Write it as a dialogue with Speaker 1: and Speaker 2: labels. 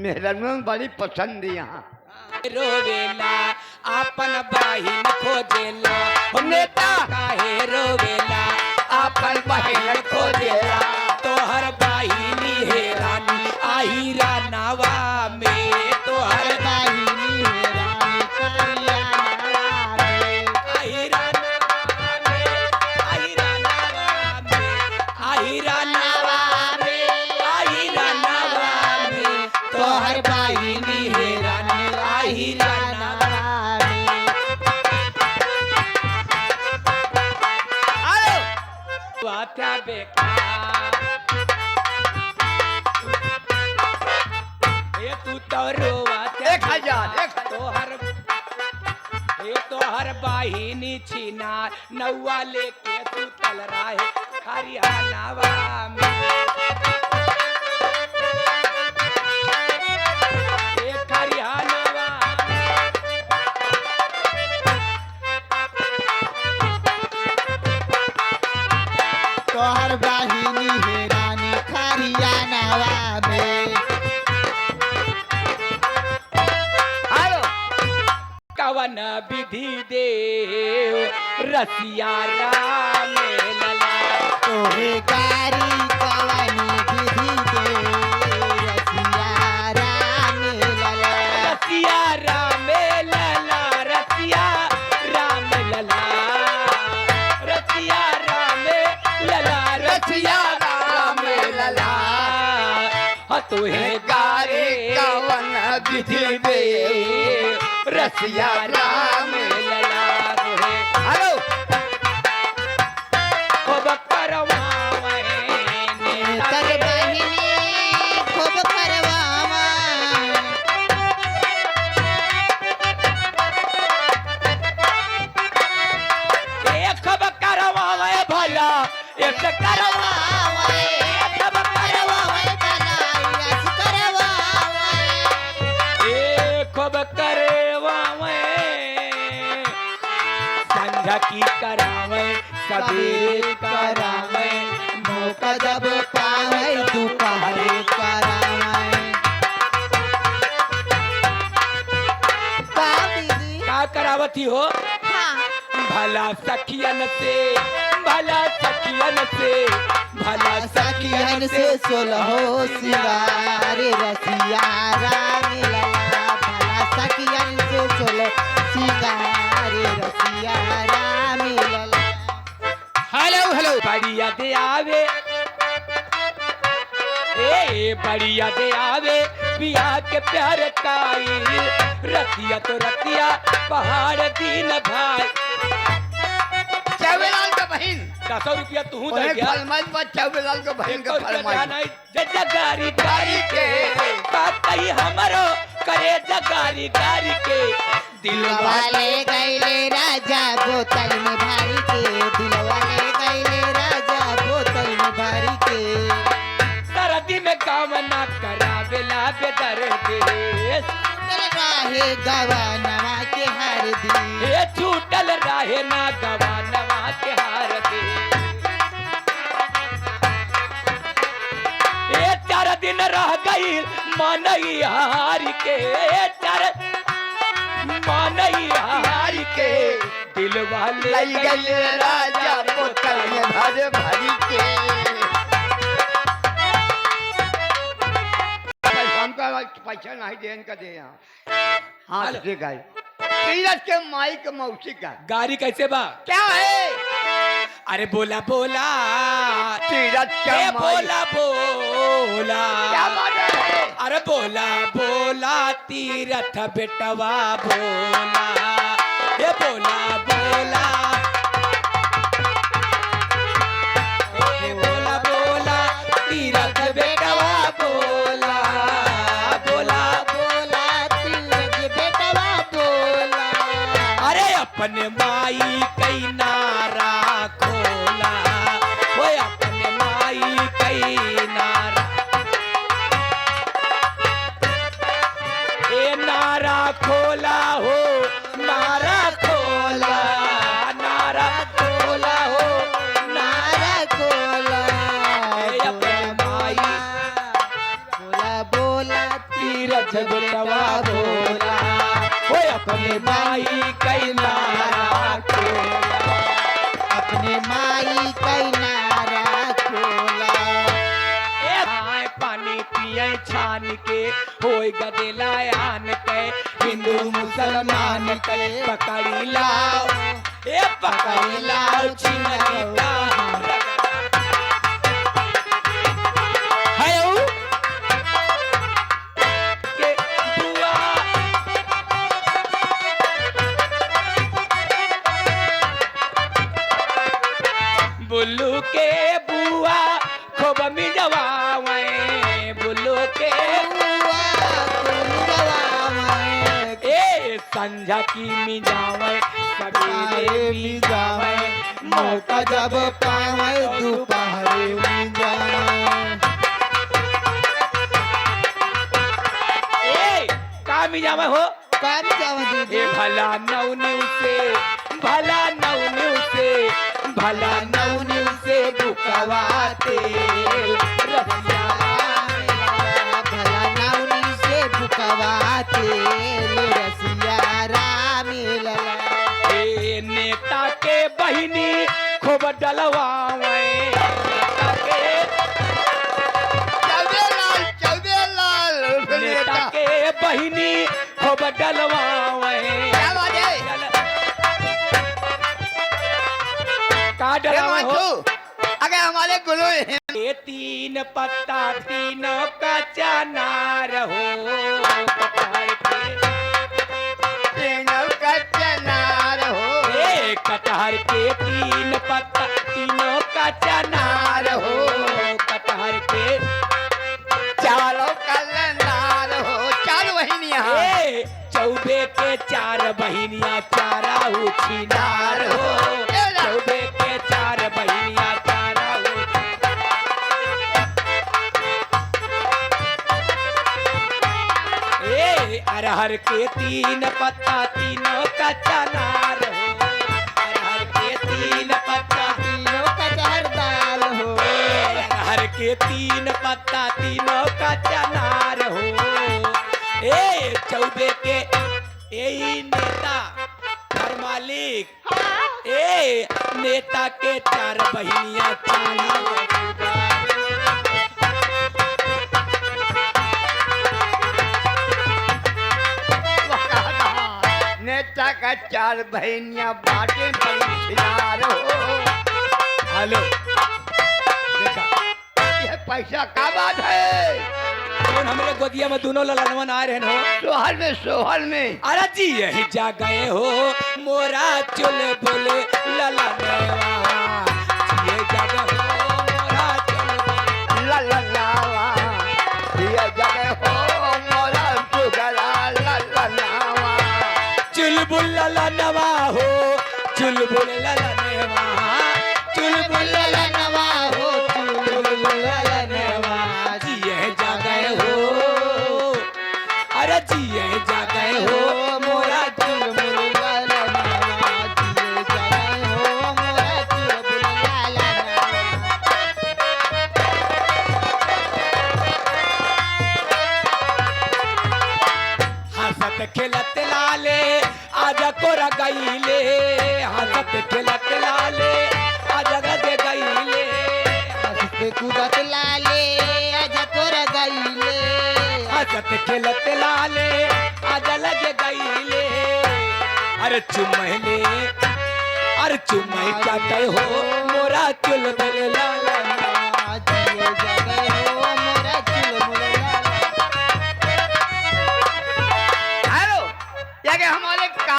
Speaker 1: मेरा में बड़ी पसंद यहाँ
Speaker 2: रोवेला आपन बहिन खोजेला हो नेता काहे रोवेला आपन बहिन खोजेला तोहर बहिनी हे रानी आही रानावा में तोहर बहिनी हे रानी करिया नावा में आही रानावा में आही रानावा में आही रानावा में आही रानावा में तोहर बहिनी हे रानी आही रानावा में आयो वात्या बेकार ये तू तो रोवात्या
Speaker 1: 1000
Speaker 2: तोहर ये तोहर बहिनी छीना नौवा लेके तू तल रहे हरियाणावा में एक हरियाणावा
Speaker 3: तोहर बहिनी हे रानी खरियानावा में
Speaker 1: आयो
Speaker 2: कवन विधि देव रसिया राम लला
Speaker 3: तोहे गारी कवनी विधि दे रसिया राम लला
Speaker 2: रसिया राम लला रसिया राम लला रसिया राम लला रसिया राम लला तुहे गारे
Speaker 1: कवन विधि दे
Speaker 2: रसिया राम लला तुहे
Speaker 1: आयो
Speaker 2: खूब करवावे
Speaker 3: तर बहिनी खूब करवावा
Speaker 2: एक खूब करवावे भला एक करवावे खूब करवावे
Speaker 3: यस करवावा
Speaker 2: एक खूब करवावे संध्या की करावे सबेरे करावे
Speaker 3: मौका जब पावे दोपहरे करावे का दीदी
Speaker 2: का करावती हो
Speaker 3: हाँ
Speaker 2: भला सखियन से भला सखियन से भला
Speaker 3: सखियन से सोलहो सिंगार रसिया राम लला भला सखियन से सोलह सिंगार रसिया राम लला
Speaker 2: हेलो हेलो बढ़िया दे आवे ए बढ़िया दे आवे पिया के प्यार काई रतिया तो रतिया पहाड़ दिन भाई
Speaker 1: चौबेलाल का बहन
Speaker 2: 100 रुपया तू दे
Speaker 1: ओए
Speaker 2: गया
Speaker 1: फलमाइश पर चौबेलाल का बहन का फलमाइश
Speaker 2: जगारी गारी के बातई हमरो करे जगारी गारी के दिल
Speaker 3: दिलवाले गैले राजा बोतल में भारी के दिलवाले गैले राजा बोतल में भारी के
Speaker 2: सरदी में काम ना करावेला बेदर्द
Speaker 3: चल राहे गवा नवा के हर दी
Speaker 2: ये छूटल राहे ना गवा नवा के हार दे ये 4 दिन रह गई मानई हार के 4 मानई हार के दिल वाले
Speaker 1: लई गए राजा बोतल में भरे भरी के हमका पैसा नहीं दे इनका दे यहाँ हाँ
Speaker 2: हेलो।
Speaker 1: ठीक है तीरथ के माई के मौसी का
Speaker 2: गाड़ी कैसे बा
Speaker 1: क्या है
Speaker 2: अरे बोला बोला
Speaker 1: तीरथ
Speaker 2: ए
Speaker 1: के माई
Speaker 2: बोला बोला
Speaker 1: क्या बात है
Speaker 2: अरे बोला बोला तीरथ बेटवा बोला ए बोला बोला ए बोला बोला तीरथ बेटवा बोला बोला
Speaker 3: बोला तीरथ बेटवा बोला
Speaker 2: अरे अपने माई कई नारा खोला वो अपने माई कई नारा ए नारा खोला हो नारा खोला नारा खोला हो
Speaker 3: नारा कोला
Speaker 2: ए अपने माई
Speaker 3: बोला बोला
Speaker 2: नीरज बेटवा बोला वो अपने माई कैलारा खोला
Speaker 3: अपने माई कैनारा खोला
Speaker 2: आए पानी पिए छान के होय गदेला आन के हिंदू मुसलमान के पकड़ी लाओ ए पकड़ी लाओ चिन्ह का है के बुआ बुल्लू के बुआ खूब मिजवावे बुल्लू के ए संझा की मिजावे सवेरे मिजावे
Speaker 3: मौका जब पावे दोपहरे में जाए
Speaker 2: ए का मिजावे हो
Speaker 3: कब जाओ दीदी
Speaker 2: ए भला नौनिउ से बुकवाते रसिया
Speaker 3: भला नाउनी से बुकवाते रसिया राम लला
Speaker 2: ए नेता के बहिनी खूब डलवावे नेता के बहिनी खूब डलवावे का डलवावे हो
Speaker 1: अगर हमारे गुरु हैं
Speaker 2: ये तीन पत्ता तीनों का चनार हो कटहर के
Speaker 1: तीनों का चनार हो
Speaker 2: ए कटहर के तीन पत्ता तीनों का चनार हो कटहर के
Speaker 1: चारों कलनार हो चार वहीनियां
Speaker 2: ए चौबे के चार बहिनियां चारा उछिनार हो चौबे के चार बहिनियां चारा ए अरहर के तीन पत्ता तीनों का चनार हो अरहर के तीन पत्ता
Speaker 3: तीनों का जहर दाल हो
Speaker 2: अरहर के तीन पत्ता तीनों का चनार हो ए चौबे के यही नेता घर मालिक ए नेता के चार बहिनियां चारा
Speaker 1: नेता का चार बहनियां बाटे बंशीदार हो
Speaker 2: हेलो देखा
Speaker 1: ये पैसा का बात है
Speaker 2: कौन हमरे गोदिया में दोनों ललनवन आ रहे हो
Speaker 1: सोहर में
Speaker 2: अरे जी यही जा गए हो मोरा चुल बोले ललनवा ये जगह हो मोरा चुल बोले
Speaker 1: ललनावा ये जगह हो मोरा चुगला ललनावा
Speaker 2: चुलबुल ललनवा हो चुलबुल ललनवा चुलबुल ललनवा हो चुलबुल ललनवा जी यही जा गए हो अरे जी यही जा गए हो मोरा चुल हंसत खेलत लाले आजा कोरा गईले हंसत खेलत लाले आजा गदे गईले
Speaker 3: कूदत लाले आजा तोरा गईले
Speaker 2: हंसत खेलत लाले आजा लगे गईले अरे चुमहले अरे चुमह चाटे हो मोरा चुल लाला